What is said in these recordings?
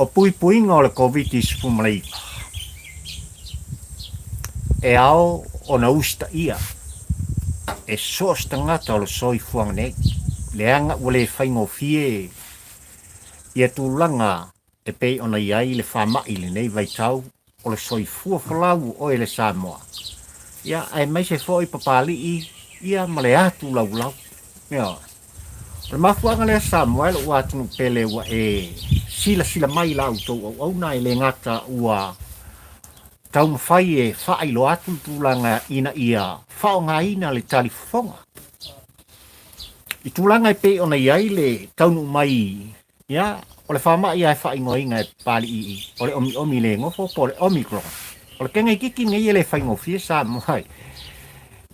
o puipuinga o le COVID-19 e ao o na usta ia e sos tangata o le soifuanga nei leanga ua le faigofie ia tulaga e pei ona iai le faamaʻi lenei vaitau o le soifua falau o le Samoa ia ae mai se foʻi papaliʻi ia ma le atu laulau ia le mafuaga le Samoa e loʻu atunu pele ua e silasila mai la outou auauna e le gata ua taumafai e faailoa atu tulaga ina ia faaaogāina le talifofoga i tulaga e pei ona iai le taunuu mai ia o le faamaʻi ae faaigoaiga e paliʻi o le omiomi le gofo po le omicron o le kega ikiki gai le faigofie Samoa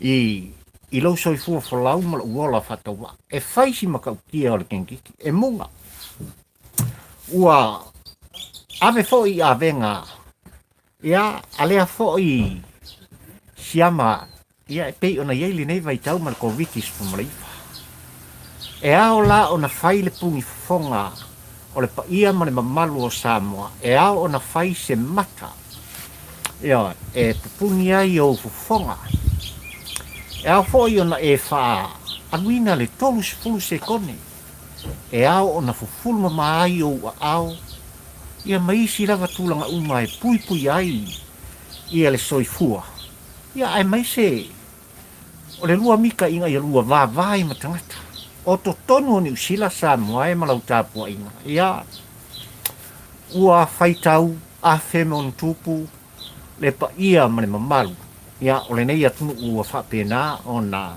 i lou soifua falau ma loʻu ola faatauā e faisi ma kaukia o le kega ikiki e muga ua ave foʻi i avega ia a lea foʻi siama ia e pei ona iai lenei vaitau ma le COVID-19 e ao la ona fai le pugi fofoga o le paia ma le mamalu o Samoa e ao ona fai se mata ia e pupungi ai o fofoga e ao foʻi ona e faaaluina le 30 sekone e ao ona fufulu mama ai o uaao ia maisi lava tulaga uma e puipui ai ia le soifua ia ae mai se o le lua mika inga ia lua vāvai ma tagata o totonu o Niusila Samoa e ma lau tapuaʻiga ia ua faitau afe me ona tupu le paia ma le mamalu ia o lenei atunuu ua faapena ona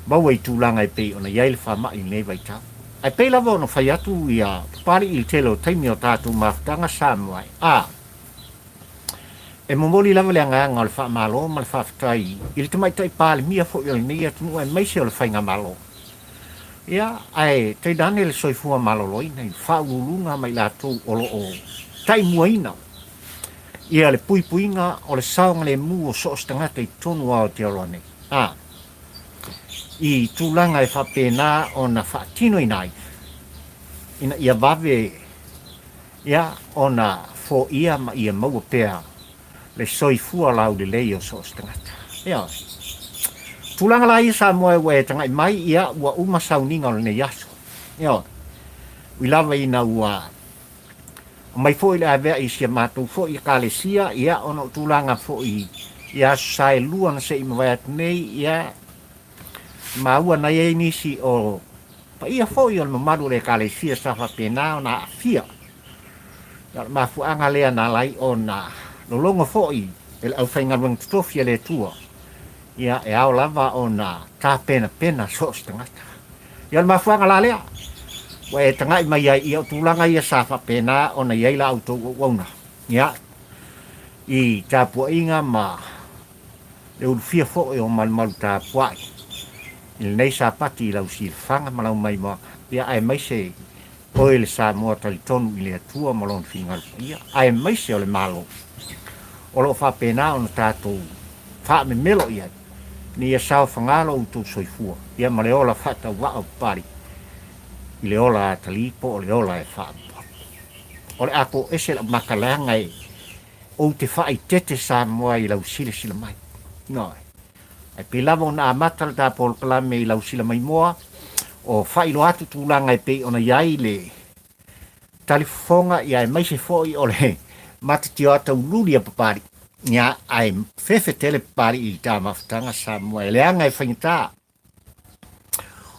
maua i tulaga e pei ona iai le faamaʻi lenei vaitau ai pei lava ona fai atu ia papaliʻi i le tele o taimi o tatou mafutaga Samoa e momoli lava le agaga o le faamālo ma le faafetai i le tamaitaʻi palemia foʻi o lenei atunuu e maise o le faiga malo ia ae taidane le soifua maloloina i faaululuga mai latou o loo taimuaina ia le puipuiga o le saoga lemu o soʻosi tagata i tonu ao te aloa nei i tulaga e faapena ona faatino ina ai ina ia vave ia ona foia ma ia maua pea le soifua laulelei o soʻosi tagata ia tulaga la ia Samoa ua e tagaʻi mai ia ua uma sauniga o lenei aso ia ui lava ina ua mai foʻi le avea i sia matou foʻi kalesia ia ona o tulaga foʻi ia aso saelua na seʻi mavae atu nei ia maua na ia nisi o paia foʻi o le mamalu o le kalesia sa faapena ona aafia ia le mafuaaga lea na lai ona lologo foʻi e le ʻaufaigaluega totofi a le atua ia e ao lava ona tapenapena soʻosi tagata ia le mafuaaga la lea ua e tagaʻi mai ai ia o tulaga ia sa faapena ona iai la outou auauna ia i tapuaʻiga ma le ulufia foʻi o malumalu tapuaʻi i lenei sa pati i lau silafaga ma lau mai moaga ia ae maise oe le Samoa talitonu i le atua ma lona figalu ia ae maise o le malo o loo faapena ona tatou faamemelo i ai ni ia saofagalo outou soifua ia ma le ola faatauaʻa o papali i le ola atali po o le ola e faamapalu o le a po ese makalaga e ou te faaitete Samoa i lau silasila mai noe ai pei lava ona amata le tapolopalame i lau sila mai moa o faailoa atu tulaga e pei ona iai le talifofoga ia e maise foʻi o le matatio ata ululi a papali ia ae fefetele papaliʻi i tamafutaga Samoa e leaga e faigatā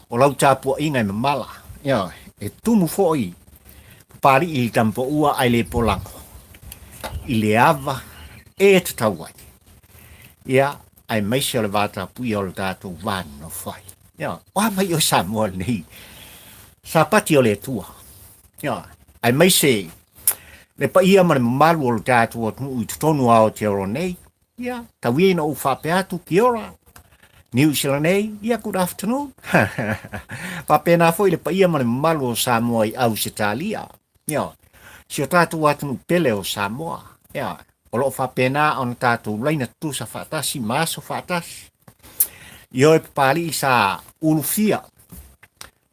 o lau tapuaʻiga e mamala ia e tumu foʻi papaliʻi i tamapoʻua ai le polago i le ava e tatau ai ia ai maise o le vatapui o le tatou vanonofo ai ia o amai o Samoa lenei sapati o le atua ia ai maise le paia ma le mamalu o le tatou atunuu i totonu ao te aro nei ia tauia ina ou faapea atu kiora New Zealand nei ia good afternoon faapena foʻi le paia ma le mamalu o Samoa i ausitalia ia si o tatou atunuu pele o Samoa ia o loo faapena ona tatou laina tusa faatasi ma aso faatasi i oe papaliʻi sa ulufia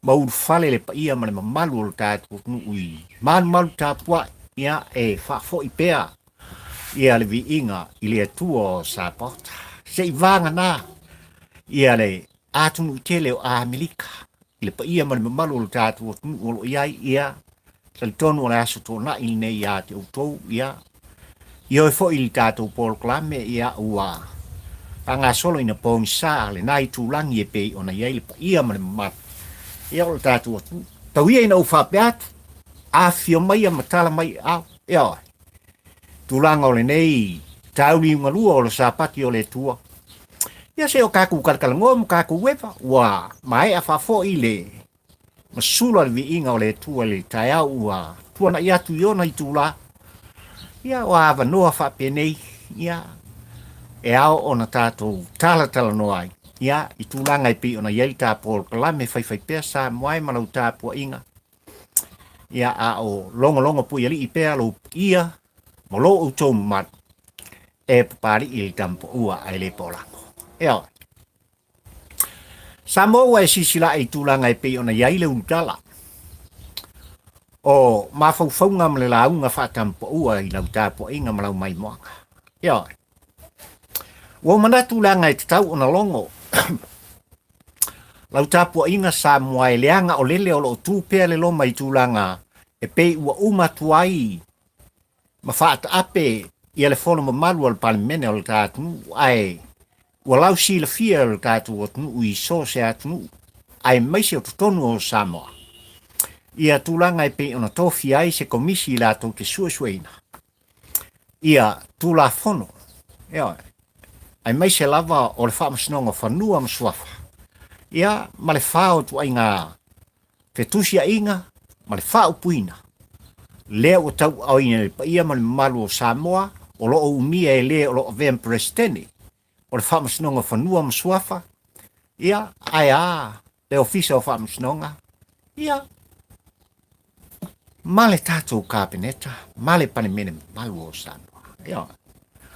mau fale le pa ia ma le mamalu o le tātou nu ui. Malu tāpua ia e whafo i pēa ia le vi inga i le atua o sa pota. Se i vanga nā ia le atunu i tele o Amerika. I le pa ia ma le mamalu o le tātou nu o lo iai ia sa le tonu o le aso tōna i nei ia te utou ia. Ia e fo i le tātou Paul Klame ia ua. Anga solo ina pōngi sā le nai tūlangi e pei o na iai le pa ia ma le mamalu. Ia o le tātou atu. Tau ia ina uwhape atu. A fio mai a matala mai au. Ia oi. Tūlanga o le nei. Tauli unga lua o le sāpati o le tua. Ia se o kāku kalkalangoa mo kāku wepa. Ua mai a whafo i le. Masula le vi inga o le tua le tai au ua. Tua na ia tu iona i tūla. Ia o awa noa whape nei. Ia. E ao o na tātou tala noai. Ia, i tūlanga i pi o na iei tā Paul Kalame whai pēr sa moai malau tā pua inga. Ia a o longa pui ali i pēr lo ia, mo lo o tō mat, e papari i li tampo ua ai le polango. Ia oi. Sa moa e sisila i tūlanga i pi o na iei le untala. O mawhauwhaunga mle launga whātampo ua i lau tā pua inga malau mai moanga. Ia oi. Wa mana tūlanga i te tau o na longo. Lau tāpua inga sa mua e leanga o lele o lo tūpea le loma i tūlanga e pei ua umatuai ma whaata ape i ale whono mamalu al palimene o le tātunu ai ua lau si la fia o le tātu o tunu ui so se atunu ai maise o tutonu o Samoa. Ia tūlanga e pei ona tofi ai se komisi i lātou te suasuaina. Ia tūla whono. Ia ai mai se lava o le whaamasnonga whanua masuafa. Ia, ma le whao tu ai ngā fetusia inga, ma le whao puina. Lea o tau au ina le paia ma le malu o Samoa, o loo umia e lea o loo vea prestene, o le whaamasnonga whanua masuafa. Ia, ai le ofisa o whaamasnonga. Ia, ma le tātou kāpeneta, ma le panemene malu o Samoa. Ia,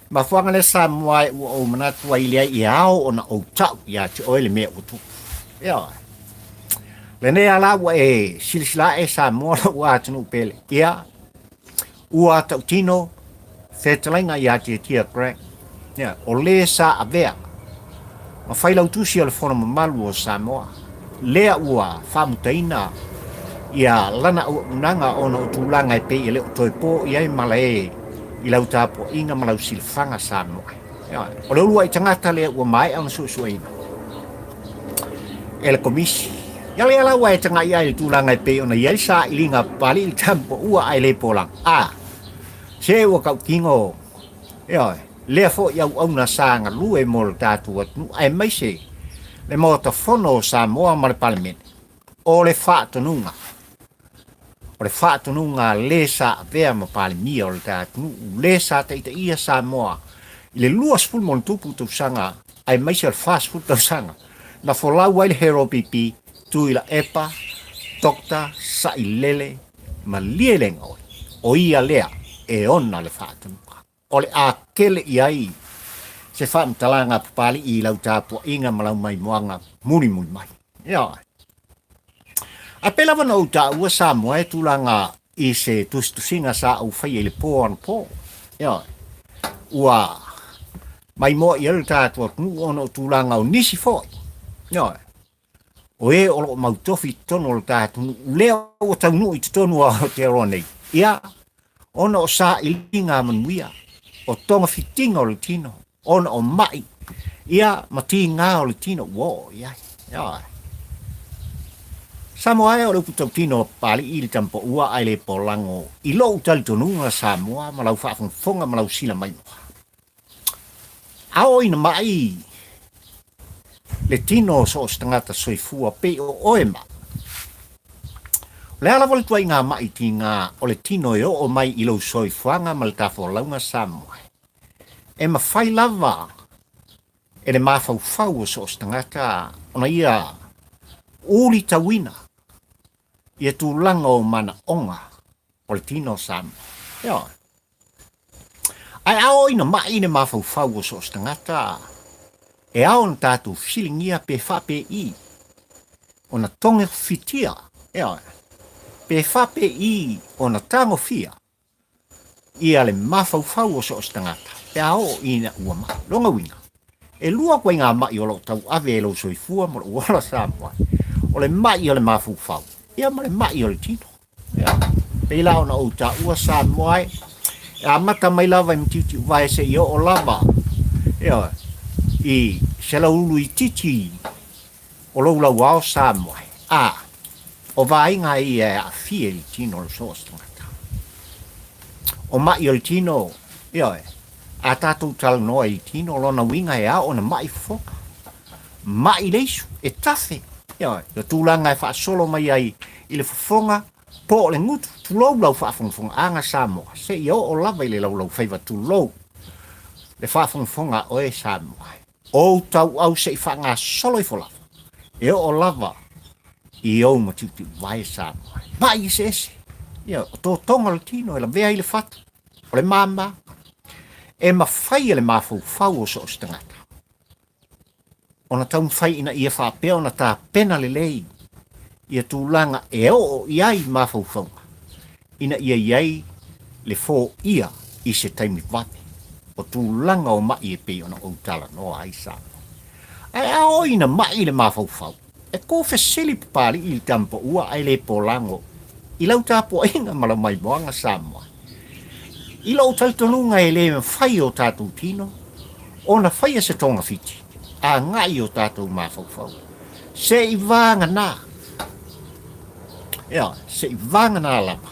ma fuanga le Samoa o manatua i lea i ao o na o tau ia te oele mea o tu. Ia. Le nei ala ua e silisila e Samoa la ua atunu pele. Ia. Ua Tautino whetalainga ia te tia crack. Ia. O le sa avea. Ma whailau tusi o le whona mamalu o Samoa. Lea ua whamutaina ia lana o unanga o na utulanga e pei ele o toi po ia i malae i lau tāpua inga malau silfanga Samoa. O le ulua i tangata lea ua mai ang susuaina. E le komisi. Ia lea laua e tanga ia i tūlanga e pei o na iai sa ilinga pali i tampo ua ai le polang. Se ua kau kingo. Lea fo iau au na sanga lue mo le tātua tunu ai maise le mo ta fono Samoa ma le palimene. O le Faatonuga. O le Faatonuga le sa avea ma palimia o le tātunu le sa teita ia Samoa. I le lua spul mon tupu tausanga ai maise le fast food tausanga. Na folau ai le hero pipi Tuilaepa, tokta, sailele, ma lielenga oi. O ia lea e ona le Faatonuga. O le akele i ai se whaamtalanga papali i lau tāpua inga malau mai moanga muni mai. Ia. A pela wana o ta ua Samoa e tūlanga i se tustusinga sa au whai e le pō an pō. Ia. Ua mai mo i alu tātua kunu ono tūlanga o nisi fōi. Ia. O e o lo mautofi tono o tātunu lea o taunu i tonu a te ronei. Ia. Ono o sa ilinga manuia. O tonga fitinga o le tino. Ono o mai. Ia mati ngā o le tino. Wo, ia. Ia. Samoa e o le Tautino pali i le tampo ua ai le polango. I lo utali tonunga Samoa malau whaafonga malau sila mai moa. Ao ina mai le tino so stangata soifua pe o oema. Le ala vole tua inga mai ti ngā o le tino e o mai i lo soifuanga ma le tafo launga Samoa. E ma whai lava e le mawhauwhau o so stangata ona ia uri tawina ia tūlanga o mana onga o le tino Samoa. Ia. Ai ao ina mai ne mawhauwhau o so stangata e ao na tātou filingia pe whape i. ona tonge fitia, ia, pe whape I ona tango fia, ia le mafaufau o so o stangata, pe ao ina ua ma, longa winga. E lua koe ngā mai o lo tau ave e lo soifua mo lo uola Samoa. O le mai o le mafaufau, ia ma le mai o le tino. Ia, pe la ona o ta ua Samoa, a mata mai lava I mtiti vai se I o lava. Ia, I se la ulu I titi o lo ula wao Samoa. O vai ngā I e a fie I tino lo so stangata. O mai o le tino, ia a tātou tala noa I tino lona winga e a ona mai foka. Mai leisu, e tafe. Ia, tūlanga e whaasolo mai ai I le fofonga, po le ngutu, tulou lau whaafonga anga Samoa. Se I o lava I le lau whaiva tulou. Le whaafonga o e Samoa. O tau au se I whaanga solo I folava. E o lava I o matuti vai Samoa. Mai I se ese. Ia, o tō tonga le tino, e la vea I le whatu. O le mama, e mawhai le mafau o so o stangata. Ona tau mwhai ina ia whapea ona tā pena le lei. Ia tūlanga e o iai mafau. Ina ia iai le fō ia I se taimi wate. O tūlanga o mai e pe ona o tala noa ai Samoa. E a o ina mai le mafau. E ko fesili pari I tampo ua ai le polango. I lau tāpo inga mala mai moanga Samoa. I lau tautonunga e le whai o tātou tino, o na whai se tonga fiti, a ngai o tātou mawhauwhau. Se I vanga nā. Ia, se I vanga nā lama.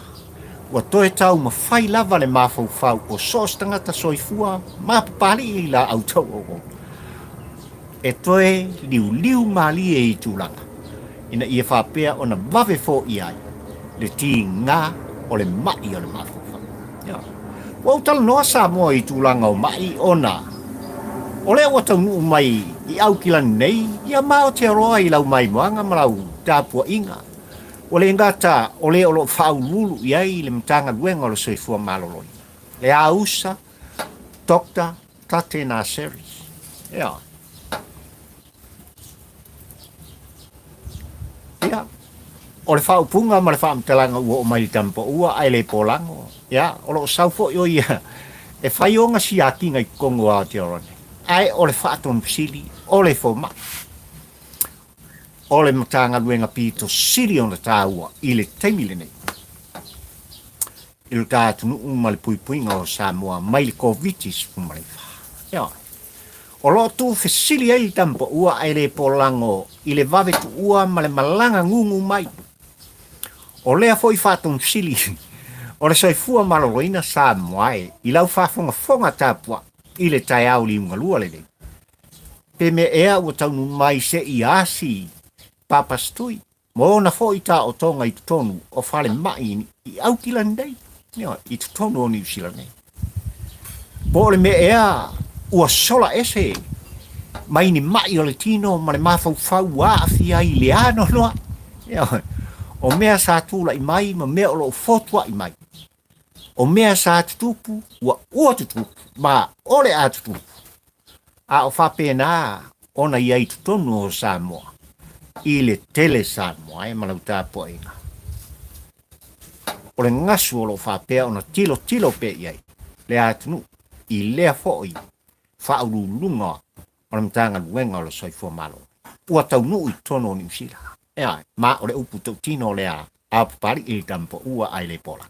Ua toe tau ma whai lava le mawhauwhau o sos tangata soifua, mapapali I la au tau o. E toe liu mali e I tūlanga. Ina ia whapea o na wawe fo I ai, le ti ngā o le mai o le mawhauwhau. Ia. Wau tala noa Samoa I tūlanga o mai ona. O lea wata nuu mai I au kilani nei, ia mao te aroa I lau mai moanga malau tāpua inga. O le ngata o lea o lo whau lulu I ai le mtanga luenga o lo soifua maloloi. Le ausa, Dr. Tate Naseri. Ia. Ia. O le whau punga ma le whau mtalanga ua o mai tampo ua ai le polango. Ia, o lo saufo yo ia. E whai o nga siaki ngai kongo a te orone. Ai o le whaatonu sili, o le foma. O le matanga luenga pito sili o na tāua I le teimile nei. I le tātunu ma le puipuinga o Samoa mai le kovitis pumaleifa. Ia. O lo tu fesili ai tampo ua ai le polango I le vave tu ua ma le malanga ngungu mai. O lea foi whaatonu sili. O le soifua maloloina Samoa I lau whaafonga tāpua I le tai au li ungalua le nei. Pe me ea ua taunu mai se I asi papastui. Mo na fo I tā o tonga I tutonu o whale mai I au kilani nei. I tutonu o New Zealand nei. Po le me ea ua sola ese. Mai ni mai o le tino ma le mafau a fia I le ano noa. O mea sa tula I mai ma mea o lo fotua I mai. O mea sa tutupu ua tutupu ma ole a tutupu. A o whapena ona I ai tutonu o Samoa. I le tele Samoa malau tāpua inga. O le ngasu o lo whapea ona tilo pe I ai. Le atunu I lea fo'i whaurulunga o le mtanga luenga o le soifua malo. Ua tau nui tono New Zealand. Ea, ma o le upu Tautino lea apapari I tampo ua ai le pola.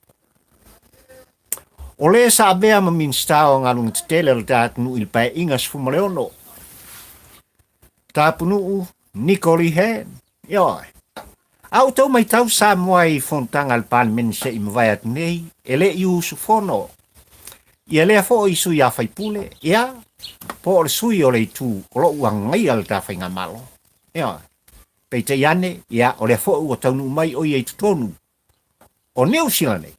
O le sa avea ma minsta o ngalunga tetele le tātunu I le pae ingas fumaleono. Tāpunu Nikoli Hen. Ioi. Au tau mai tau Samoa I fontanga le parliament se I mawai atu nei, ele I usu fono. Ia lea fo I sui a whaipule, ia, po o le sui o le tu o lo ua ngai al ta whainga malo. Ia, pei te iane, ia, o lea fo ua taunu mai o I tutonu. O New Zealand nei,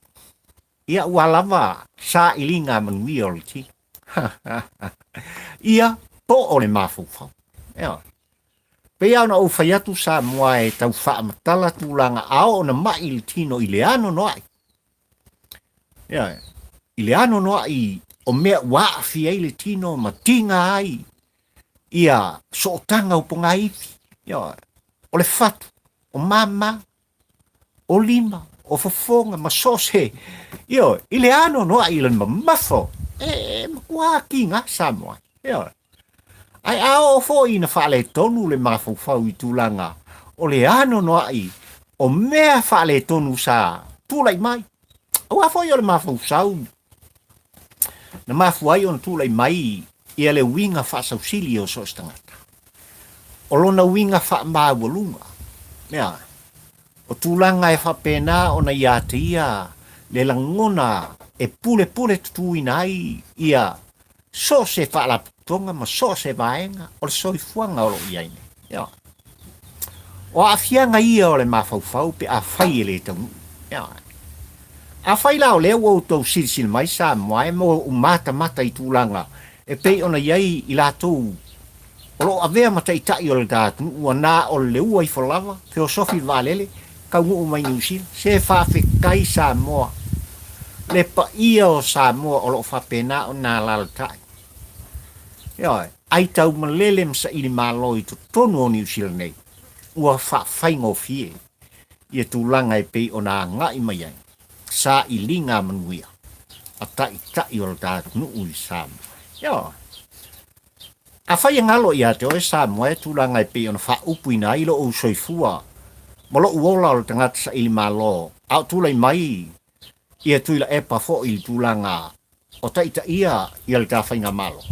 ia ua lava sa ilinga manui o le ti. Ia, po o le mafufau. Ia, pei au na o whaiatu Samoa e tau whaamatala tūlanga ao na mai le tino I le ano noai. Ia, I le ano noai o mea waafi ai le tino ma tinga ai. Ia, so tanga uponga iwi. Ia, o le fatu. o mama, o lima, o fofonga, ma sose. Yo, ile ano no ilan mamafo. Makua kinga Samoa. Yo. Ai ao fo ina fale tonu le mafau I tulanga. O le ano no ai. O mea fale tonu sa. Tulai mai. O afo yo le mafau sau. Na mafu ai on tulai mai. Ia le winga fa sausili o so stangata. O lona winga fa mawalunga. Mea. O tulanga fa pena o na ia te ia. Le langona e pule tutuina ai ia so se fa la tonga ma so se vaenga o le soifuanga o lo iaine. Ia. O afianga ia o le mafau pe a fai le tangu. Ia. A fai la o le o tau silsil mai sa moai mo umata mata I tulanga e pe ona iai I latou o lo avea mata I tai o le datu ua na o le ua I folava feosofi valele ka ngu mai niusil se fa fe kai sa moa le pa ia o Samoa o lo fa pena o na laltai. Ia, ai tau malele msa ili malo I tonu o New Zealand nei. Ua fa faingo fie. Ia tulanga e pei o na ngai mai ai. Sa I linga manuia. A tai o lo tatu nuu I Samoa. Ia. A fai ngalo ia te o e Samoa e tulanga e pei o na fa upu ina ilo o soifua. Molo uola o lo tangata sa ili malo. Au tulai mai ia Tuilaepa fo I tulanga o taita ia le tawhainga malo.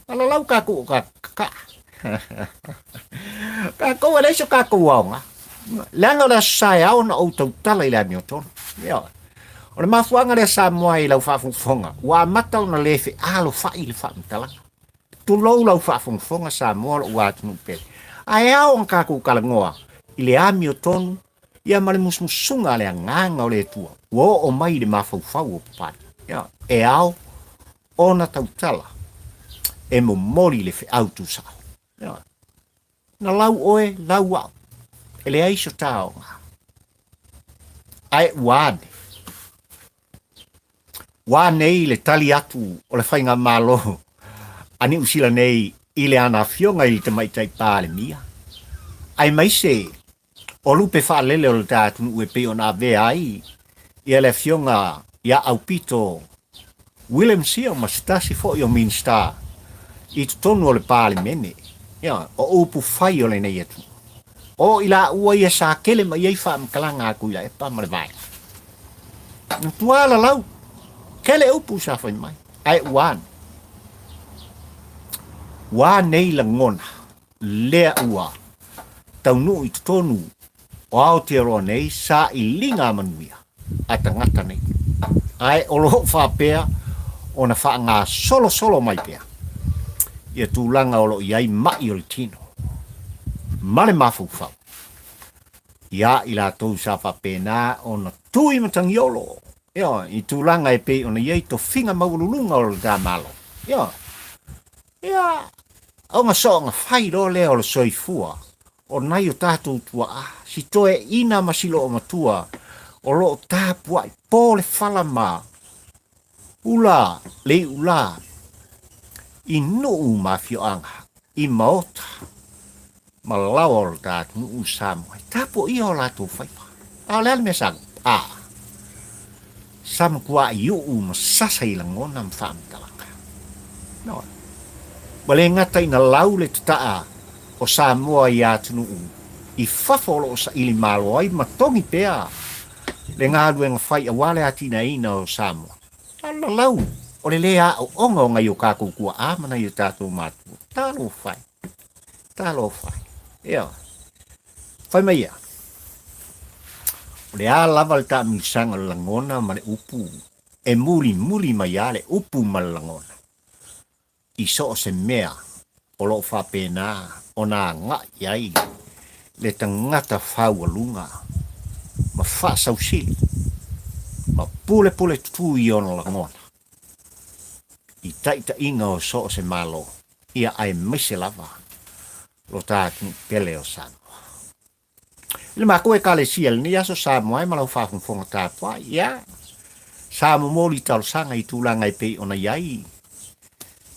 Ala lau kako ka. Kako ala iso kako waonga. Langa la sai au na o tautala I le amioton. Ia. O le mafuanga le Samoa I lau whafunfonga. Wa matau na lefe alo fai le whamtalanga. Tulou lau whafunfonga Samoa lo uatunu pele. Ai au ang kako kalangoa I le amioton ia male musmusunga le nganga o le tua. Wo o mai le mafau o pai. Ya, e ao ona tautala. E mo mori le fe autu sa. Ya. Na lau oe, lau au. E le aiso tau. Ai wane. Wane le tali atu o le whainga malo. Ani usila nei I le ana fionga I te maitai pāle mia. Ai mai se o lupe whaalele o le tātunu ue pe o nā vea ai. Ia le fionga ia au pito Willem Sia ma stasi fo yo minsta I tonu o le pāle mene. Ia, o upu fai o le nei atu. O ila ua ia sa kele ma iei wha mkalanga Tuilaepa ma le vai. Tuala lau. Kele upu sa fai mai. Ai uan. Wa nei la ngona. Lea ua. Taunu I tonu. O au te roa nei sa I linga manuia. A tangata nei. Ai o lo whapea o na wha ngā solo mai pea. Ia tūlanga o lo iai mai o le tino. Male mafu whau. Ia I la tau sa whapena o na tui matangiolo. Ia, I tūlanga e pe o na iai to whinga maululunga o le tā malo. Ia, o ngā so ngā whai ro lea o le soifua. O nai o tātou tua si toe ina masilo o matua. O lo tāpua I pō le whalama. Ula, le ula. I nuu mafioanga. I maota. Malawa o tātou nuu Samoa. Tāpua I o lātou whaipa. A lea me sang. Sam kua I uu masasa I langona mwhamtalanga. No. Wale ngata I na lau le tataa. O Samoa I atunu I whawholo o sa ili malo ai matongi pea. Le ngāru e ngawhai a wale atina ina o Samoa. Ala lau. O le lea o onga o ngai o kākou kua āmana I o tātou mātua. Tālo whai. Ea. Whai mai ea. O le a lava le tā misanga langona ma le upu. E muli mai a le upu ma le langona. I so o se mea. O lo whapena. O nā ngā iai. Le tangata whaualunga. Ma whasausili. Ma pule tutu I ona langona. I taita inga o so o se malo. Ia ai mese lava. Lo tātu pele o Samoa. Le mako e kale siel ni aso Samoa ai malau whafunfonga tāpua. Ia. Samoa moli talo sanga I tūlanga I pei ona iai.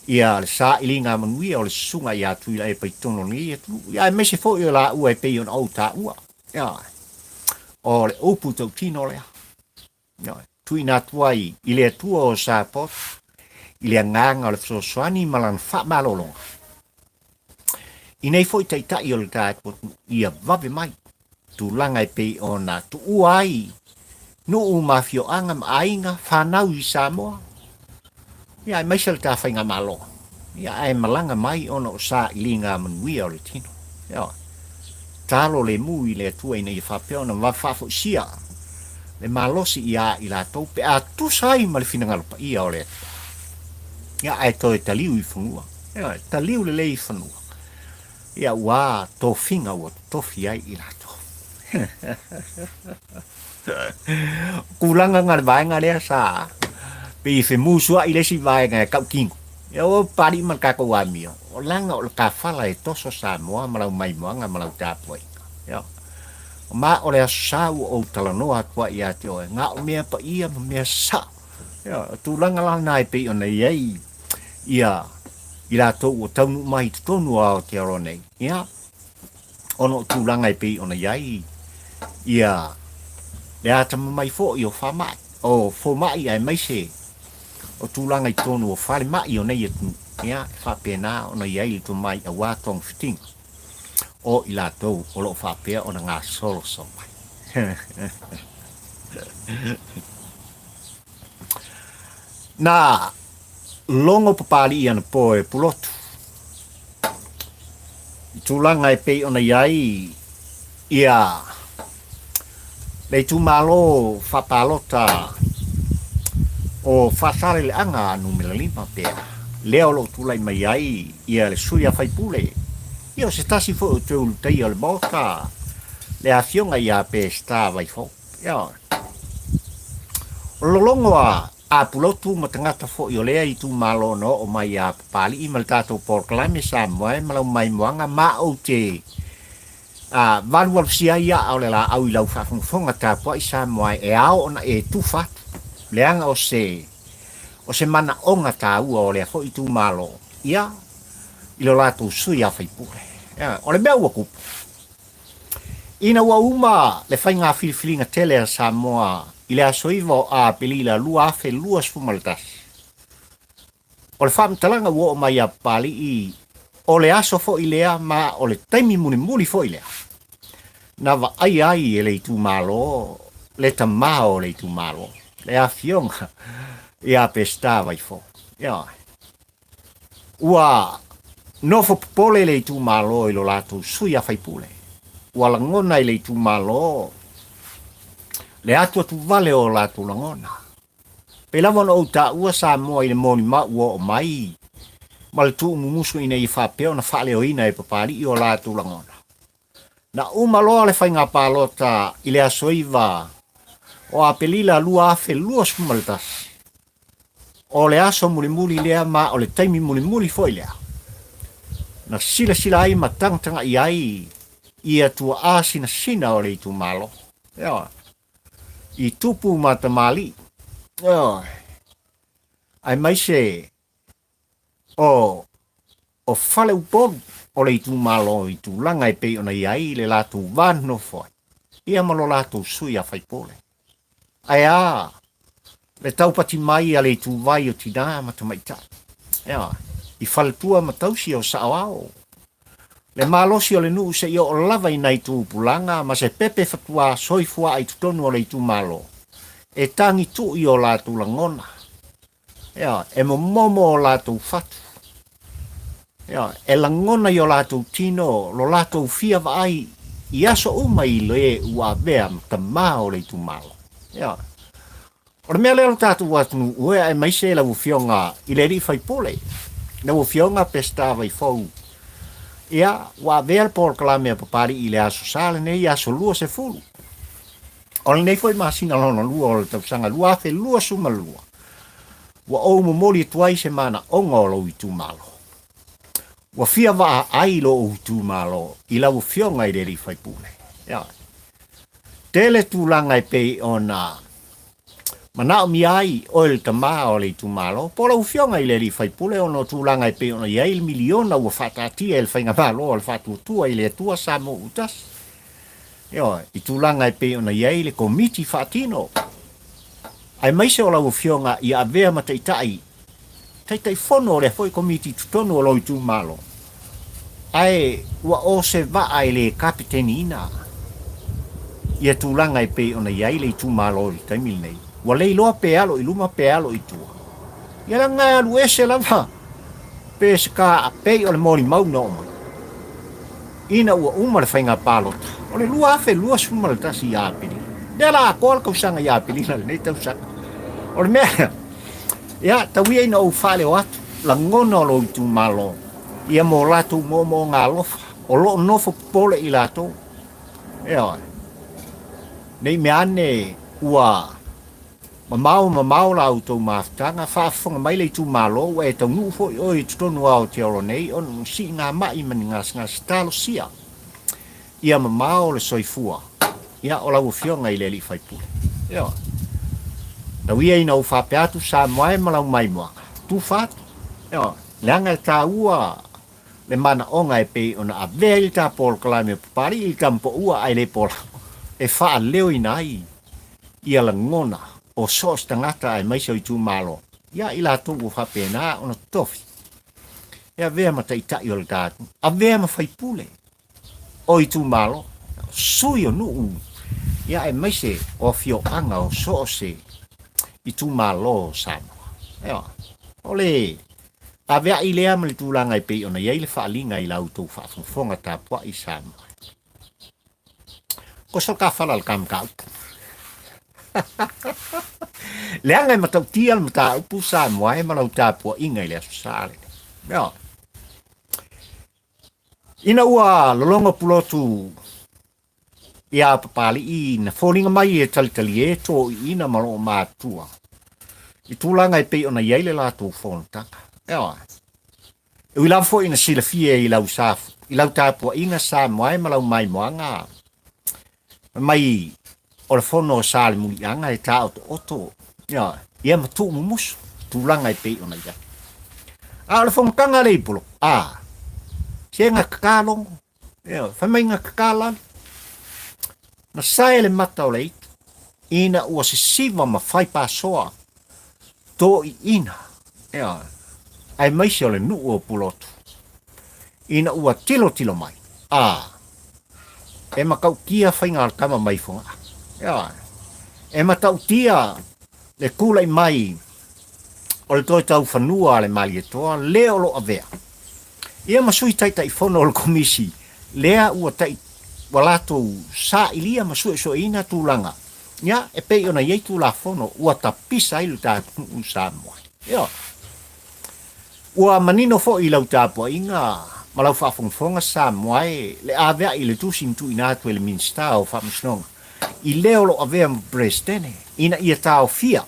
Ia le sa ilinga manuia o le sunga ia Tuilaepa I tono ni ia tu. Ia mese fo I la ua I pei ona au tā ua. Ia, o le upu Tautino lea. Ia, tui nā tuai i le atua o Sāpot, i le nganga o le Sosoani malan Faamaumauga. I nei foi taitai o le tāpot ia vave mai. Tūlanga e pei o nā tu uai. No mafio anga ainga whanau i Samoa. Ia mai se le tāwhainga malo. Ia ai malanga mai ona o sa ilinga manuia o le tino. Ia. Talo le mui le atua ina i whapeo na wafafo sia. Le malosi ia i la tau pe a tusai ma le finangalopa ia o le atua. Ia ai toi taliu i whanua. Ia taliu le lei whanua. Ia ua tō whinga ua tofi ai i la tau. Kulanga ngar vaenga lea sa. Pe i fe musua i lesi vaenga e kau kingo. Ia o pari man kako wamio. O langa o le ka whala e toso sa moa malau mai moanga malau tāpua inga. Ia. O ma o le asau o talanoa kua ia te oe. Nga o mea pa ia ma mea sa. Ia. Tūlanga lana e pe o nei ei. Ia. I la tau o taunu mai tonu ao te aronei. Ia. Ono tūlanga e pe o nei ei. Ia. Le ata mai fo i o whamai. O whamai ai mai se. O tūlanga i tonu o whare mai o nei atu. Ia, whapena o nei ai to mai a wātong fiting. O i la tau o lo whapea o na ngā solo so mai. Nā, longo papali i ana poe pulotu. I tūlanga e pei o nei ai. Ia. Le tu malo whapalota o whasare le anga anu me le lima pēr. Leo lo tulai mai ai ia le suia whaipule. Ia se tasi fo o te ulutei o le boka. Le a fionga ia pē sta vai fo. Ia. O lolongo a pulotu ma tangata fo i o lea i tu malo no o mai a papali i maltato porklame sa moe malau mai moanga ma o te valual sia ia au le la au i lau whafunfonga tāpua i sa moai e ao ona e tufat. Leanga o se mana onga tā ua o lea fo i tū malo. Ia, i lo lātou sui a whaipure. Ia, o le mea ua kupu. Ina ua uma le whainga whiliwhilinga tele a Samoa i le asoiva a pelila lua afe lua sfumaltas. O le whamtalanga ua o mai a pali i o le aso fo i lea ma o le taimi muni fo i lea. Na wa ai e le i tū malo, le tamao le i tū malo. Le a fionga i a pesta vai fo. Ia. Ua nofo popole le i tū malo i lo lātou sui a whaipule. Ua langona i le i tū malo. Le atua tu vale o lātou langona. Pe lavon o ta ua sa moa i le moni ma ua o mai. Ma le tū mumusu ina i whapeo na whale o ina e papari i o lātou langona. Na umaloa le whainga pālota i le asoiva o a pelila lua afe lua sfumaltas. O le aso muli lea ma o le taimi muli foi lea. Na sila ai ma tangtanga i ai i atua a sina o le i tu malo. Ia. I tupu ma tamali. Ia. Ai mai se o fale upon o le i tu malo i tu langa e pei ona i ai le latu vano foi. Ia malo latu sui a whaipole. Ai a, le taupati mai a le tu vai o tina ma tamaita. Ia, i whaletua ma tausi o saawao. Le malosi o le nuu se i o lava i nei tu pulanga, ma se pepe fatua soifua ai tutonu o le tu malo. E tangi tu i o la tu langona. Ia, e momo o la tu fatu. Ia, e langona i o la tu tino, lo la tu fia vai, i aso umai le ua vea mtama o le tu malo. Ia. O le mea leo tātou watu ue ai mai se lau fionga i le ri whaipole. Lau fionga pesta vai fau. Ia, wa vea por kalame a papari i le aso sale nei aso lua se fulu. O le nei foi masina lona lua o le tausanga lua afe lua suma lua. Wa o momoli tuai se mana onga o lo i tu malo. Wa fia wa ai lo o tu malo i lau fionga i le ri whaipole. Ia. Tele tūlanga e pei ona manao mi ai o il tama o le tu malo. Pola ufionga i le ri whaipule ono tūlanga e pei ona i ail miliona ua whatatia el whainga malo o le whatuatua i le tua samo utas. I tūlanga pe ona iei le komiti Faatino. Ai mai se o lau fionga I avea mataitai. Tai fono le foi komiti tutono o loi tu malo. Ai ua o se vaa le kapiteni ina. Ia tūlanga pe ona iei le tu malo I taimil nei. Wa lei loa pe alo I luma pe alo I tua. Ia la ngai alu ese lava. Pe se ka pe o le mori mau no mai. Ina ua uma le whainga pālota. O le lua afe lua suma le tasi I apiri. Dea la akoa kausanga I apiri na le nei tausaka. O le mea, ia tawia ina o whale o atu. La ngona o lo I tu malo. Ia mo lato mo ngā lofa. O lo nofo pole I lato. Ia. Nei mea ane ua mamau la auto maftanga whaafonga mai le tu malo ua e tau nuu fo I oi tutonu au te oro nei on si ngā mai mani ngā stalo sia. Ia mamau le soifua. Ia o lau fionga I le li whaipule. Ia. Tau ia ina u whapeatu sa moe malau mai moanga. Tu whatu. Ia. Leanga e tā ua le mana onga e pe ona a vea I tā pol kalame pupari I kampo ua ai le pola. E wha leo ina ai. Ia la ngona. O sos tangata ai mai I tu malo. Ia I la tungu whapena ona tofi. Ia vea mataitai o le tātu. A vea ma whaipule. O I tu malo. Sui o nuu. Ia e mai se o fio anga o soose. I tu malo Samoa. Ia. Ole. A vea I lea ma le tūlanga I pei ona iei le whaalinga I lau tau whaafonga tāpua I Samoa. Ko sol ka whala le kam kaupu. Leanga I matau tia le mata upu Samoa e malau tāpua inga I le aso sāle. Ia. Ina ua lolonga pulotu ia papali I na fōringa mai e talitali e tō I ina malo o mātua. I tūlanga I pei ona iei le lātou whonataka. Ia. E ui lau fo ina sila fie I lau safu. I lau tāpua inga Samoa e malau mai moanga. Mai o le fono o sāle muli anga e tā oto. Ia. Ia matu mumusu. Tūlanga I pei ona ia. A le whonatanga le ipolo. Se ngā kakalongo. Ia. Whamai ngā kakalani. Na sae le mata o le itu. Ina ua se siva ma whai pāsoa. Tō I ina. Ia. Ai maisi o le nuu o pulotu. Ina ua tilo mai. E makau kia whai ngā kama mai whonga. Ia. E matau tia le kula I mai. O le toi tau whanua le mali e toa. Leo lo avea. Ia masui tai whono o le komisi. Lea ua tai walato sa ilia masue so ina tūlanga. Ia, e pei ona iei tūla whono, ua tapisa ilu tātu Samoa. Ia. Ua manino fo I lau tāpua inga, malau whaafonga Samoa e, le avea I le tusin tu inatu e le minsta o whaamasnonga. I leo lo avea mbrestene, ina ia tāo fia.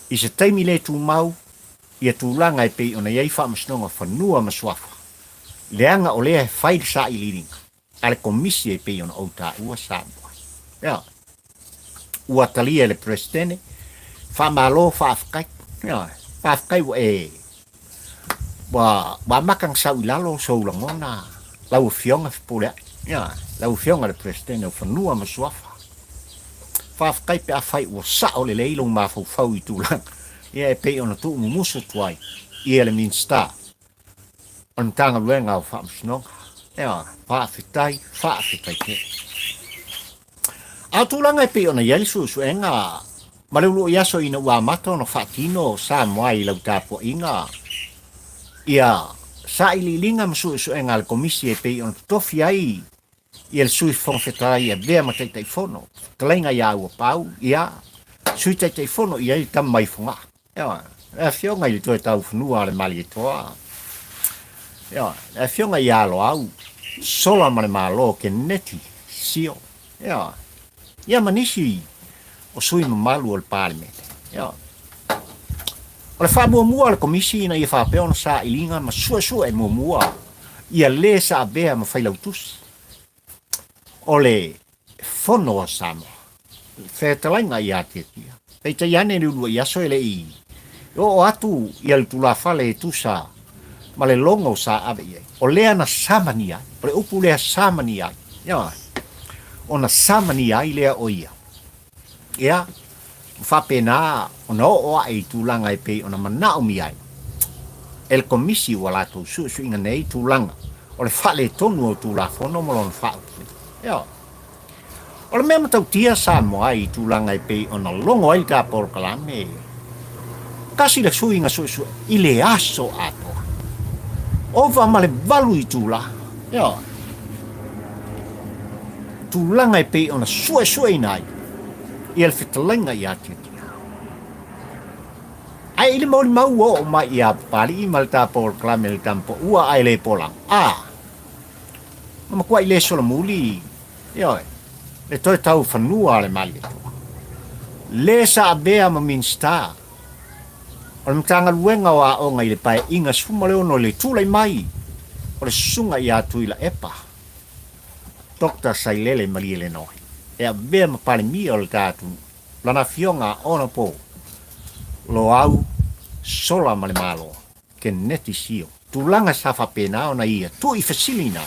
I se taimi le tū mau, ia tūlanga e pei ona iei whaamasnonga whanua maswafa. Leanga o lea whaile sa I liringa. Ale komisi e pei ona o tā ua Samoa. Ia. Ua talia le presidente, whamalo whaafkai. Ia. Whaafkai wa e. Wa makang sau I lalo sou langona. Lau fionga fipole. Ia. Lau fionga le presidente o whanua masuafa. Whaafkai pe a whai ua sao le leilo mawhau I tūlang. Ia e pei ona tuu mumusu tuai. Ia le minsta. On tanga luenga o whaamsinonga. Ia, whaafitai te. A tūlanga e pe ona ieli susu e ngā mareulo I aso ina ua mata ona Faatino Samoa I lau tāpua inga. Ia, sa I lilinga masusu e ngā le komisi e pe ona tofi ai I le sui whongwhetai e vea mataitai whono. Talainga ia ua pau, ia, sui taitai whono I ai tam mai whonga. Ia, e whionga I le toi tau whanua le mali e toa. Ia, e whionga I alo au. Sola male malo ke neti sio. Ia. Ia manisi o sui mamalu o le parliamente. Ia. O le whamuamua le komisi ina ia whapea ona sa ilinga ma sua e muamua. Ia le sa avea ma whailautusi. O le whono o Samoa. Whetalainga I atetia. Peita iane ni ulua I aso ele I. O atu ia le tula whale e tusa. Ma le longo sa ave iei. O lea na samani ai. O le upu lea samani ai. Ia. ona samani ai lea o ia. Ia, whapena ona o ai tūlanga e pe ona manao mi ai. El komisi wala tō su inga nei tūlanga. O le whale tonu o tūlafono mo lon whao. Ia. O le mea matau tia sa mo ai tūlanga e pe ona longo ai tā por kalame. Kasi le su inga su i le aso atoa. Ova ma le valu i tūla. Ia. Tūlanga e pe ona sue nai. I el fitalenga i ati. Ai ile mauli mau o ma ia pali i malta por klame le tampo ua ai le pola. Ma kwa ile sola muli. Ia. Le toi tau fanua le mali. Le sa bea ma minsta. O le mtanga luenga wa o ngai le pai inga suma leo no le tulai mai. O le sunga i a Tuilaepa. Dr. Sailele mali le noi. Ea bea ma pale mi o le tātu. Lana fionga ona po. Lo au sola ma le malo. Ke neti sio. Tulanga safa pena ona ia. Tu i fasilina.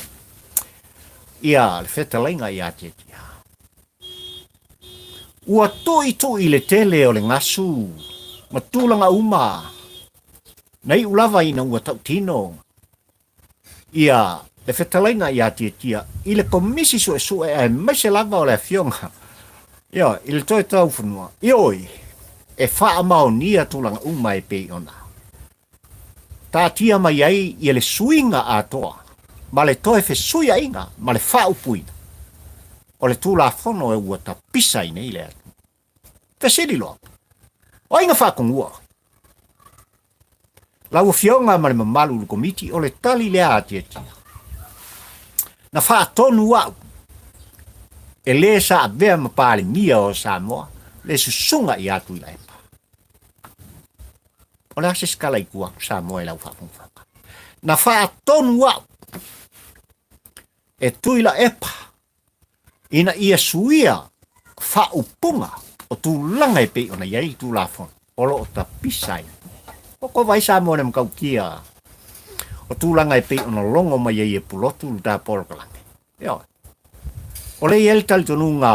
Ia le fetalenga i a Tiatia. Ua toi le tele o le ngasu. Ma tūlanga uma. Nei ulava ina ua Tautino. Ia le fetalaina i a Tiatia. I le komisi sue e mai se lava o le fionga. Ia, i le toi tau whanua. Ioi, e Faamaunia tūlanga uma e pe ona. Tatia mai ai i le suinga atoa. Ma le toi fe suia inga, ma le whaupuina. O le tūla whono e ua ta pisa i nei le atu. Fesiri loa. O inga whakongua. Lau fionga ma le mamalu lu komiti o le tali lea a Tiatia. Na whaatonu au. E le sa a vea ma pāle mia o Samoa, le susunga i a Tuilaepa. O le ase skala i kua Samoa e lau whakongwhaka. Na whaatonu au. E Tuilaepa. Ina ia suia whaupunga o tūlanga e pe ona iai tūlafon. Olo o ta pisai. O ko vai Samoa ne mkau kia. O tūlanga e pe ona longo mai iai e pulotu luta porkalange. Ia. O le iel tali tonu ngā.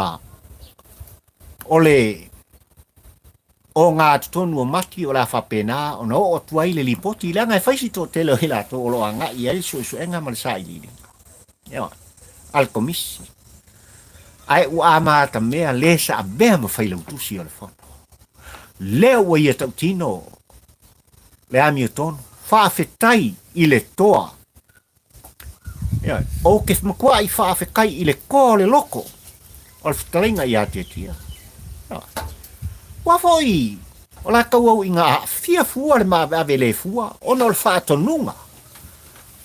O le o ngā tutonu o mati o la whapena o na o tuai le lipoti la ngai whaisi tō telo hila tō olo a ngā iai su enga ma le sa ili. Ia. Al komisi. Ai ua amata mea le sa a bea ma whailau tusi o le whono. Leo wa ia Tautino. Le ami o tono. Whaafetai i le toa. Ia. O ke makua i whaafekai i le ko le loko. O le whatalinga i a Tiatia. Ia. Wafoi. O la kau i ngā fia fua le maa ave le fua. Ona o le Faatonuga.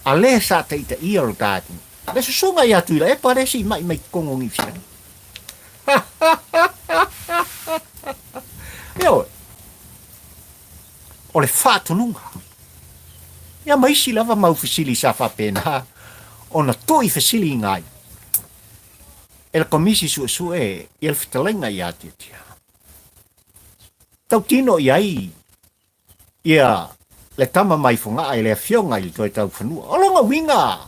A le sa teita i o le tātu. Le susunga i a Tuilaepa resi mai kongo ngi fiani. Io o le Faatonuga. Ia maisi lava mau fisili sa whapena. Ona toi fisili ngai. E le komisi sue i le fitalenga i a Tiatia. Tautino i ai. Ia le tama mai funga ai le fionga i le toi tau whanua. O longa winga.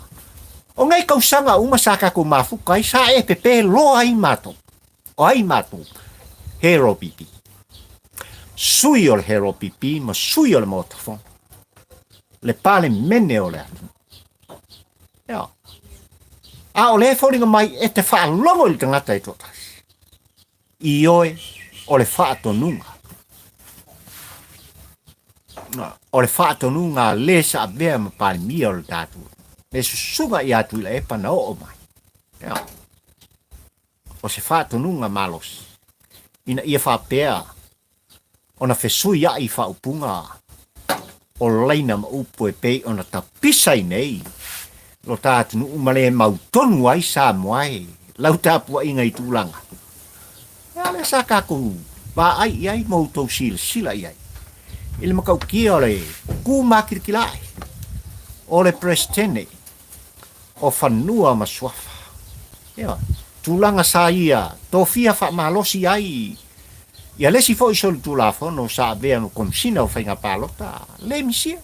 O ngai kausanga umasaka ko mafukai sa e pepe lo ai mato. O ai mato. Hero pipi. Sui o le hero pipi, ma sui o le motafon. Le pale mene o le atu. Ia. A o le whoringa mai e te wha longo i tangata e totas. I oe o le Faatonuga. O le Faatonuga le sa a bea ma pale mia o le tātua. Le susunga i a Tuilaepa na o mai. Ia. O se Faatonuga malos. Ina ia whapea. Ona fesui ia i whaupunga. O leina ma upo e pei ona ta pisai nei. Lo tātunu umale mau tonu ai sa moai. Lau tāpua inga i tūlanga. Ia le sa kaku. Ba ai iai mautou sila iai. Ile makau kia o le ku makirikilai. O le prestene. O whanua maswafa. Ia. Tūlanga sa ia. Tō fia whamalosi ai. Ia lesi fo iso le tūlafono sa avea no komsina o whainga pālota. Le misia.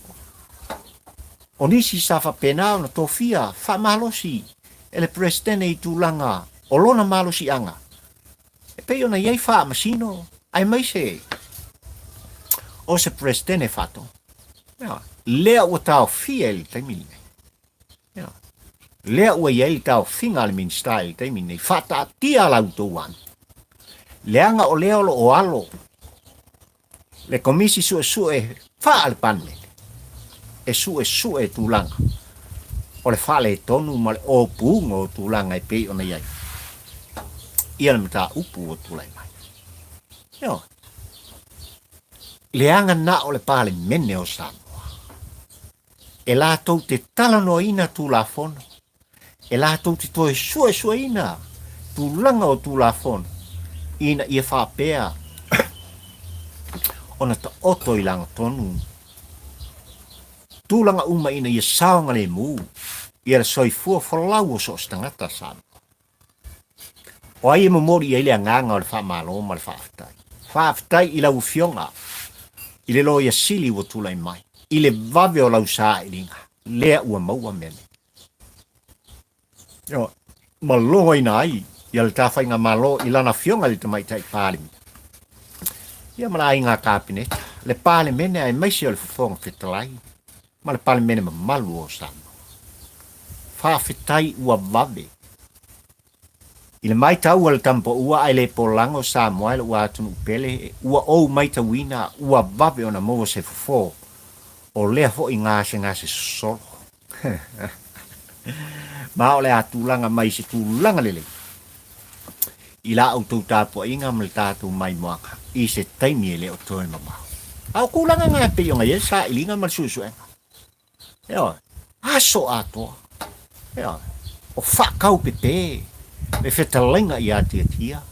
O nisi sa whapena o na tō fia whamalosi. E le prestene i tūlanga o lona malo si anga. E pe ona iai wha masino, ai mai se, o se presidente fato. Lea ua tau fia ili taimini. Lea ua iai tau finga ali min style taimini, fata tia lau touan. Leanga o lea o alo, le komisi sue fa al panne. E sue tulanga. O le fa le tonu ma le o pungo tulanga e pe ona iai. Ia le mata upu o tulai mai. Leanga na o le pale mene o Samoa. E la tau te talano ina tu la fono. E la tau te toe sue ina. Tulanga o tu la fono. Ina ia fa pea. Ona ta oto i langa tonu. Tulanga uma ina ia saonga le mu. Ia le soifua folau o so stangata Samoa. O ai mo mori ia le nganga o le Faamalo ma le Faafetai. Faafetai i lau fionga. I le lo ia sili o tulai mai. I le vave o lau sa ilinga. Lea ua maua mene. Malongo ina ai. Ia le tawhai ngā malo i lana fionga le tamai tai pālimi. Ia mana ai ngā kāpineta. Le pāle mene ai maisi o le fufonga fetalai. Ma le pāle mene ma malu o Samoa. Faafetai ua vave. I le mai tau le tampo ua ai le polango Samoa le ua atunu upele. Ua ou mai tauina ua vave ona moa se fufo. O lea fo i ngase solo. Ma o le atulanga mai se tulanga lele. I la au tau tāpua inga ma le tātou mai moaka. I se taimi e le o toi mamau. Au kulanga ngā pe yonga ye sa ilinga ma susu enga. Aso atoa. O whakau pepe. Me whetalenga i a Tiatia.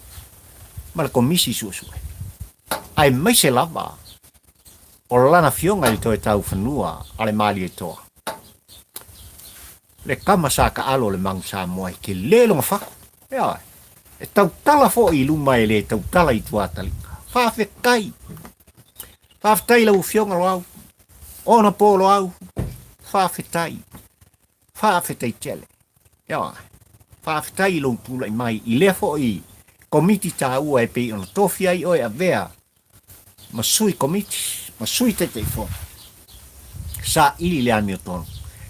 Ma le komisi susu. Ai mai se lava. O lana fionga i toi tau whanua. Ale mali e toa. Le kama sa ka alo le mangu Samoa. Ke lelonga whaku. E tau tala fo i luma e le tau tala i tuatalika. Whawhekai. Whawhetai lau fionga lo au. Ona polo au. Whawhetai. Whawhetai tele. Whawhetai lau tula i mai. I le fo i komiti tā ua e pei ona tofi ai oe a vea. Masui komiti. Masui te fo. Sa ili le ami o tono.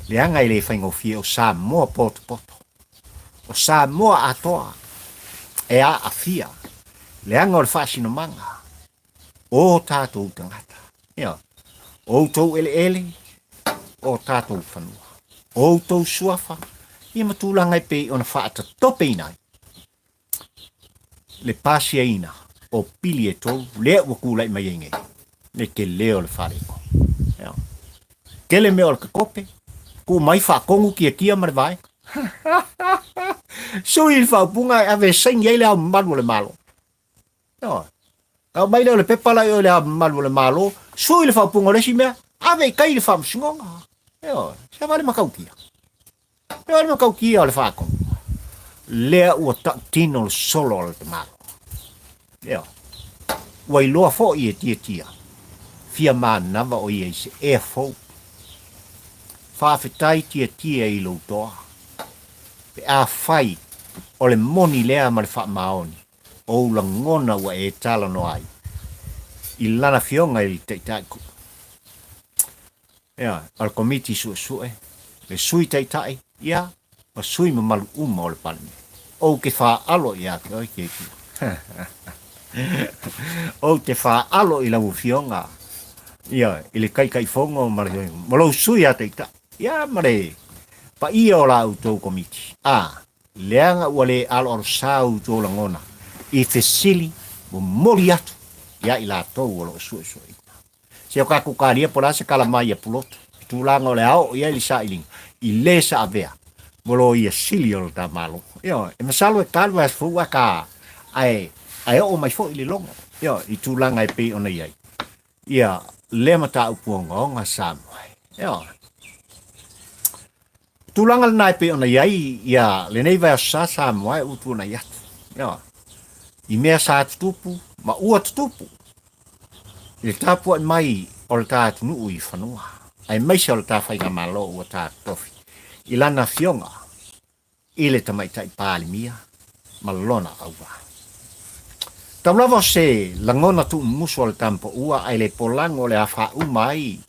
Le anga i le whaingofie o Samoa poto. O Samoa atoa. E a afia. Le anga o le whaasino manga. O tātou tangata. O tau ele. O tātou whanua. O tau suafa. Ia matulanga i pei ona whaata tope inai. Le pasia ina. O pili e tau. Lea ua kula i mai inge. Ne ke leo le whareko. Kele mea o le kakope. Ko mai whakongu kia mare vai. Sui il whaupunga e ave saing iei lea malu le malo. Au mai leo le pepala i o lea malu le malo. Sui il whaupunga lesi mea. Ave kai le whamsungonga. Se vale makaukia. Se vale makaukia o le whakongu. Lea ua Tautino le solo le te malo. Ua iloa fo i e Tiatia. Fia maa nava o i e se e fau. Whawhetai Tiatia i lo toa. Pe a whai o le moni lea ma le Faamaoni. O la ngona ua e tala no ai. I lana fionga i teitaiku. Al komiti sue. Le sui teitai. Ma sui ma malu uma o le palme. O ke wha alo i ake oi ke kia. O te wha alo i lau fionga. I le kai fongo ma le malo sui a teitai. Mare. Pa ia o la autou komiti. Leanga ua le alo aro sa autou la ngona. I fesili mo mori atu. Ia i la tou o lo sue. Se o kaku karia pola se kalamai a puloto. Tūlanga o le ao ia li sa iling. I le sa avea. Molo ia sili o ta malo. E masalo e kalwa e fuwa ka. Ai o mai fo i le longa. I tūlanga e pe ona iai. Ia le mata upuonga o ngā Samoa. Tulanga le nai pe ona iai le nei vai sa Samoa e utu na iatu. I mea sa tutupu, ma ua tutupu. Le tapua mai o le tātu nuu i whanua. Ai maise o le tāwhai ngā malo ua tātu tofi. I lana fionga, i le tamaitai pālimia. malona aua. Taulava se langona tu muso al tampo ua ai le polango le afa umai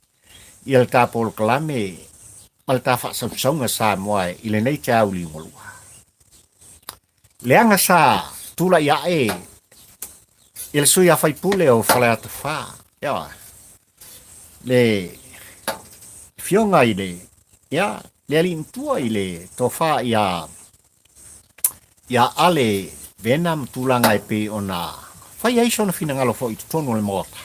i al tapo o kalame al tafa sausonga sa moai i le nei te auli ngolua. Leanga sa tula ia i le sui a fai pule o fale atu fa. Ia, le fionga i le, ia, le alintua i le tofa ia ale venam tulanga e pe ona fai aiso na finangalo fo i tonu le mota.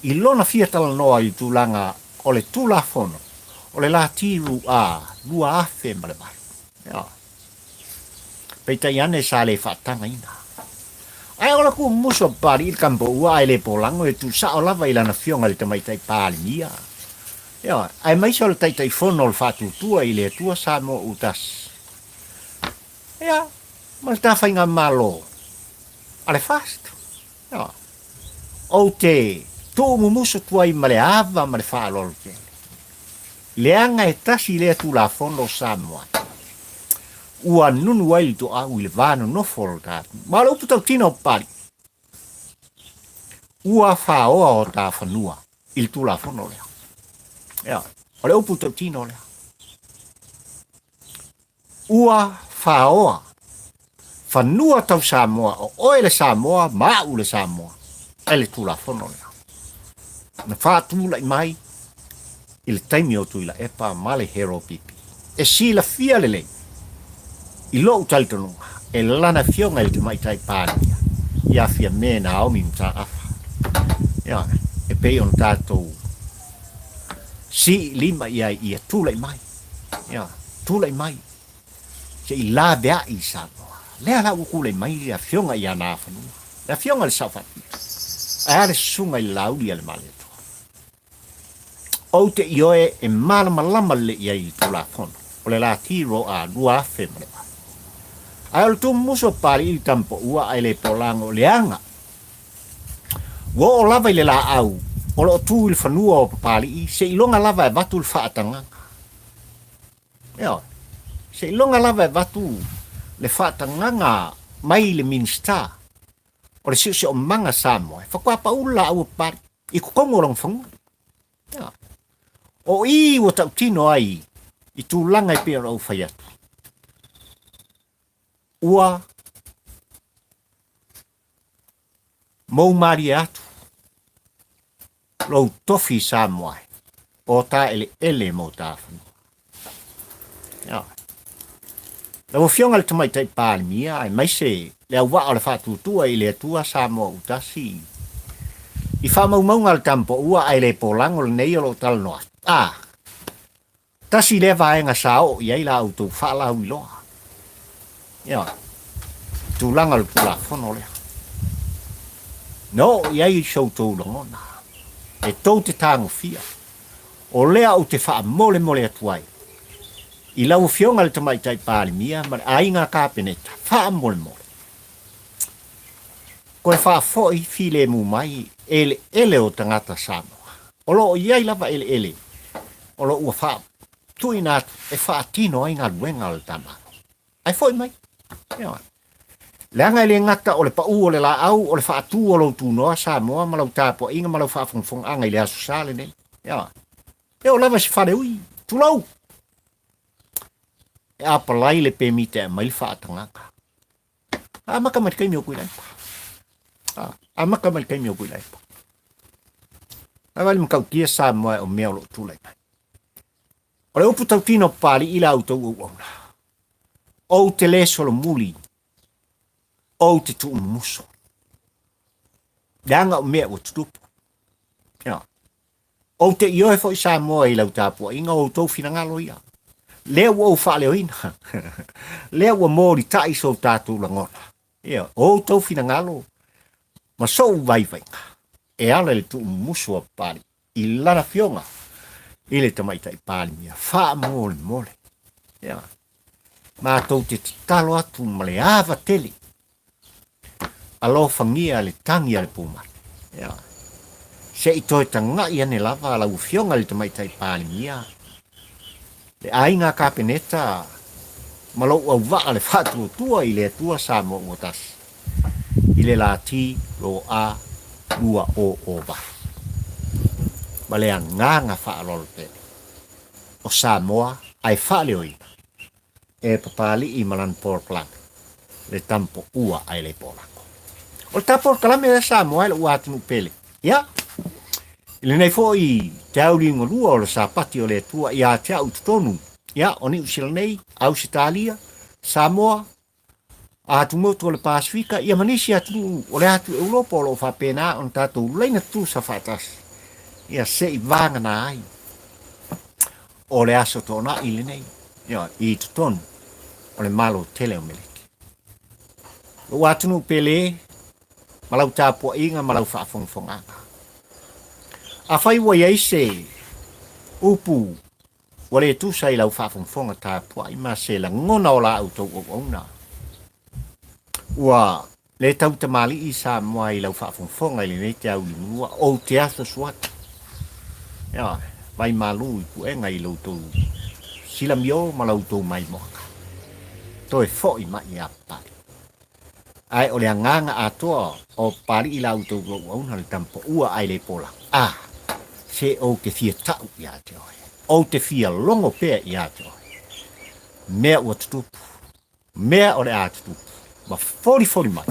I lona fia tala noa i tulanga o le tula fono, o le la tiru a lua afe male mai. Ia. Peita iane sa le fatanga ina. Ai ola ku muso pari il campo ua le polango e tu sa o lava ilana fionga le tamaitai pali mia. Ia, ai mai so le taitai fono le fatu tua i le tua sa mo utas. Ia, ma le tafainga malo. Ale fast. Ia. O te tō mumuso tuai ma le ava ma le whaalolo tēne. Leanga e tasi lea tu la fono Samoa. Ua nunu ai to au i le vano no folo tātu. Ma le upu Tautino pari. Ua whaoa o tā whanua il tu la fono lea. Ia, o le upu Tautino lea. Ua whaoa whanua tau Samoa o oe le Samoa ma u le Samoa. Ele tu la fono lea. Na Faatnuga mai il taimi o Tuilaepa male hero pipi. E si la fia lele. I lo Tautino e lana fionga il mai tai pania. Ia fia mena o mi mta afa. Ia e pe on tato. Si lima ia tula mai. Ia tula mai. Se i la bea i sa. Lea la ukule mai ia fionga ia na afa. La fionga le safa. Are sunga i lauli al male. O te ioe e malama le ia i tula fono. O le la tiro a lua afe male. Ai o tu muso pari i tampo ua ai le polango leanga. Wo o lava i le la au. O lo tu il fanua o pari i se ilonga lava e vatu il faatanga. Eo. Se ilonga lava e vatu le faatanga mai le minsta. O le siusi o manga Samoa. Fakua pa ula au pari. I kukongo rong fangu. Eo. O i o Tautino ai, i tūlanga i pēra au whai atu. Ua, mou mari atu, lou tofi Samoa, o tā ele mou tāwhanu. Ia. Lau fionga le tamai tai pāli mia, ai mai se, le au waa le whātutua i le atua Samoa utasi. I Faamaumauga le tampo ua ai le polango le nei o lo talanoa. Tasi le vaenga sao i ai la auto whala hui loa. Ia, tūlanga le pula whono lea. No, i ai show tō longona. E tō te tāngo fia. O lea o te wha mole atuai. I lau fionga le tamaitai pāli mia, ma ai ngā kāpeneta, wha mole. Koe wha foi file mu mai, ele o tangata Samoa. O lo i ai lava ele. O lo ua wha tuina e Faatino ai ngā luenga le tamano. Ai foi mai. Ia. Leanga le ngata o le pa o le la au o le Faatu o lo tunoa Samoa malau tāpo inga malau whaafongfong anga i le asu sale ne. Ia. E o lava si whare ui. Tulau. E apalai le pemite e mai whaatangaka. A maka mai kai mio Tuilaepa. A maka mai kai mio Tuilaepa. A wali mkautia Samoa o mea lo Tuilaepa. O le upu Tautino pari ila auto uauna. O te le solo muli. O te tu muso. Leanga o mea o tutupu. Ia. O te ioe fo i Samoa ila utapua. Inga o tau finangalo ia. Lea ua o wha leo ina. Lea ua mori tai so tātou langona. Ia. O tau finangalo. Ma so vai. E ala le tu muso a pari. I lana fionga. Ile tamaitai pāli mia, wha mole. Ia. Mā tau te talo atu ma le awa tele. Alo whangia le tangi ale pūmari. Ia. Se i toi tanga i ane lava ala ufionga le tamaitai pāli mia. Le ainga kāpeneta Malo au va le fatu tua i le tua sa mo motas. I le la ti lo a ua o ba. Ma le nganga fa lol pe. O Samoa ai fa le oi. E papali i malan por plan. Le tampo ua ai le polako. O tapor kalame le Samoa le ua tunu pele. Ya. Ile nei fo i te auri ngolua o le sapati o le tua i a te au tutonu. Ya, oni usila nei, Ausitalia, Samoa, a tu moto le Pasifika, ia manisi atu o le atu Europa o lo whapena on tatou leina tu sa whatas. Ia se i vanga na ai. O le aso tōna i le nei. Ia, i tutonu, o le malo tele o meleki. O atunu pele, malau tāpua inga, malau whaafongfonganga. A whai wa iei se upu wale tu sai lau whaafongfonga tāpua i ma se la ngona o la au tau o ona. Ua le tau tamali i sa moa i lau whaafongfonga i le nei te au i mua o te asa suata. Ia, vai malu i puenga i lau tau silamio ma lau tau mai moka. Toi fo i mai i apari. Ai o le anganga atoa o pari i lau tau o ona le tampo ua ai le pola. Se o ke fia tau i a te oi. O te fia longo pea i a te oi. Mea ua tutupu. Mea o le a tutupu. Ma fori mai.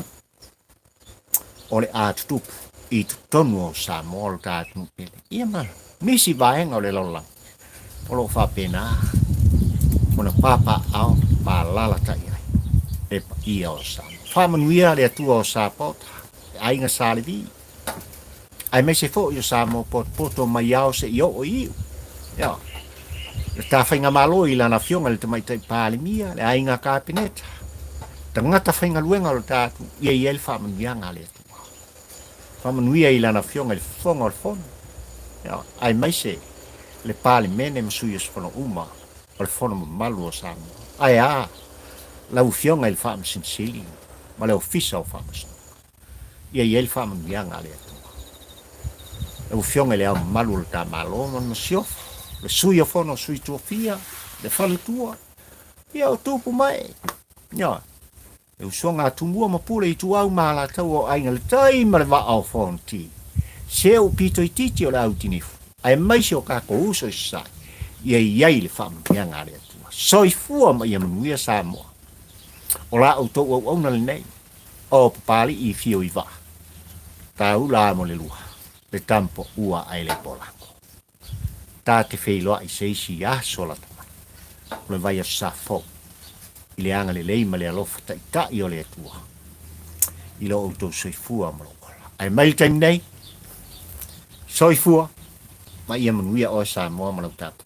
O le a tutupu. I tutonu o sa moro tātunu pele. Ia mana. Misi vaenga o le lola. O lo whapena. O na papa au. Ma lala ta i ai. E pa ia o sa. Whamanuia le atua o sa pota. Ainga sa le vi. Ai me se fo yo sa mo poto mai ao se yo o iu. Ya. Le ta whainga malo i lana fionga le te mai tai pāle mia, le ainga kāpineta. Ta ngata whainga luenga lo tātu, ia i el whamanuianga le atua. Whamanuia i lana fionga le fonga o le fono. Ya. Ai mai se le pāle mene masuia se fono uma, o le fono malu o sa mo. Ai lau fionga il whamasinsili, ma le ofisa o whamasun. Ia i el whamanuianga le atua. E fionga le au malu le ta malo man masio le sui fono sui tuafia le fale tua ia o tupu mai ia e usonga tumua mapule i tu au mala tau o ainga le tai ma le va au fonti se o pito i titi o le au tinifu ai mai se o kako uso i sai ia iai le fam pianga le tua soi fua ma ia manuia Samoa o la au tau au na le nei o papali i fio i va tau la mo le lua le tampo ua ai le polako. Tā te wheiloa i seisi a sola tamai. Le vai a safo. I le anga le leima le alofa ta i ta i o le atua. I lo auto soifua malokola. Ai mai taim nei. Soifua. Ma ia manuia o Samoa malau tatu.